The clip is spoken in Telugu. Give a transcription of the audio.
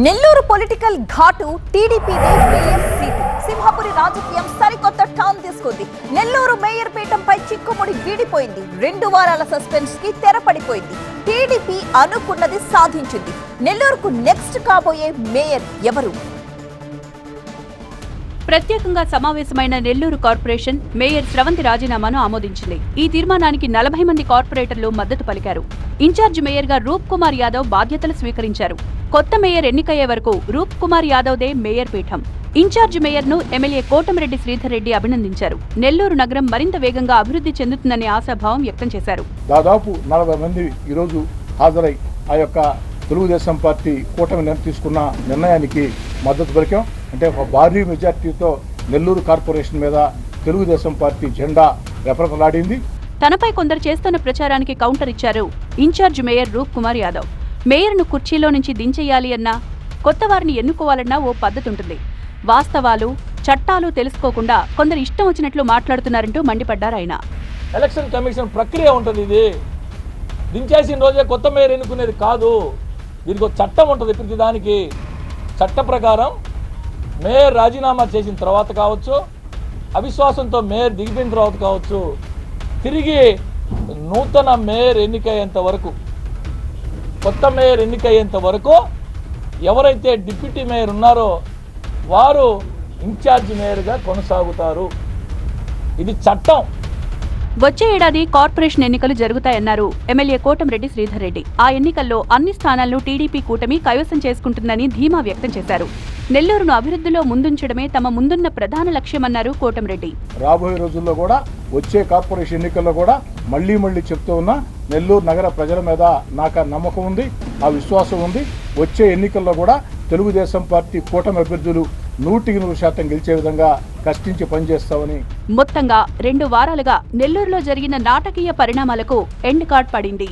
నెల్లూరు పొలిటికల్ ఘాటు టీడీపీదే మేయర్ సీటు. సింహపురి రాజకీయం సరికొత్త టర్న్ తీసుకుంది. నెల్లూరు మేయర్ పీఠంపై చిక్కుముడి వీడిపోయింది. 2 వారాల సస్పెన్స్ కి తెరపడిపోయింది. టీడీపీ అనుకున్నది సాధించింది. నెల్లూరుకు నెక్స్ట్ కాబోయే మేయర్ ఎవరు? ప్రత్యేకంగా సమావేశమైన నెల్లూరు కార్పొరేషన్ మేయర్ స్రవంతి రాజీనామాను ఆమోదించింది. ఈ తీర్మానానికి 40 మంది కార్పొరేటర్లు మద్దతు పలికారు. ఇన్ఛార్జ్ మేయర్గా రూప్ కుమార్ యాదవ్ బాధ్యతలు స్వీకరించారు. కొత్త మేయర్ ఎన్నికయ్యే వరకు రూప్ కుమార్ యాదవ్దే మేయర్ పీఠం. ఇన్ఛార్జ్ మేయర్ను ఎమ్మెల్యే కోటమిరెడ్డి శ్రీధర్ రెడ్డి అభినందించారు. నెల్లూరు నగరం మరింత వేగంగా అభివృద్ధి చెందుతుందనే ఆశాభావం వ్యక్తం చేశారు. దాదాపు 40 మంది ఈరోజు హాజరై ఆ యొక్క తెలుగుదేశం పార్టీ కూటమి తీసుకున్న నిర్ణయానికి మద్దతు పలికాం. అంటే ఒక భారీ మెజార్టీతో నెల్లూరు కార్పొరేషన్ మీద తెలుగుదేశం పార్టీ జెండా రెపరెపలాడింది. తనపై కొందరు చేస్తున్న ప్రచారానికి కౌంటర్ ఇచ్చారు ఇన్ఛార్జ్ మేయర్ రూప్ కుమార్ యాదవ్. మేయర్ను కుర్చీలో నుంచి దించేయాలి అన్నా, కొత్త వారిని ఎన్నుకోవాలన్నా ఓ పద్ధతి ఉంటుంది. వాస్తవాలు, చట్టాలు తెలుసుకోకుండా కొందరు ఇష్టం వచ్చినట్లు మాట్లాడుతున్నారంటూ మండిపడ్డారు ఆయన. ఎలక్షన్ కమిషన్ ప్రక్రియ ఉంటుంది. ఇది దించేసిన రోజే కొత్త మేయర్ ఎన్నుకునేది కాదు. దీనికి ఒక చట్టం ఉంటుంది. ప్రతిదానికి చట్ట ప్రకారం మేయర్ రాజీనామా చేసిన తర్వాత కావచ్చు, అవిశ్వాసంతో మేయర్ దిగిపోయిన తర్వాత కావచ్చు, తిరిగి నూతన మేయర్ ఎన్నికయ్యేంత వరకు, కొత్త మేయర్ ఎన్నికయ్యేంత వరకు ఎవరైతే డిప్యూటీ మేయర్ ఉన్నారో వారు ఇన్ఛార్జ్ మేయర్గా కొనసాగుతారు. ఇది చట్టం. వచ్చే ఏడాది కార్పొరేషన్ ఎన్నికలు జరుగుతాయన్నారు ఎమ్మెల్యే కోటమిరెడ్డి శ్రీధర్ రెడ్డి. ఆ ఎన్నికల్లో అన్ని స్థానాలను టీడీపీ కూటమి కైవసం చేసుకుంటుందని ధీమా వ్యక్తం చేశారు. నెల్లూరును అభివృద్ధిలో ముందుంచడమే తమ ముందున్న ప్రధాన లక్ష్యమన్నారు కోటమిరెడ్డి. రాబోయే రోజుల్లో కూడా వచ్చే కార్పొరేషన్ ఎన్నికల్లో కూడా మళ్లీ చెప్తూ ఉన్నా, నెల్లూరు నగర ప్రజల మీద నాకు నమ్మకం ఉంది, ఆ విశ్వాసం ఉంది. వచ్చే ఎన్నికల్లో కూడా తెలుగుదేశం పార్టీ కూటమి అభ్యర్థులు 100% గెలిచే విధంగా కష్టించి పనిచేస్తామని. మొత్తంగా 2 వారాలుగా నెల్లూరులో జరిగిన నాటకీయ పరిణామాలకు ఎండ్ కార్డ్ పడింది.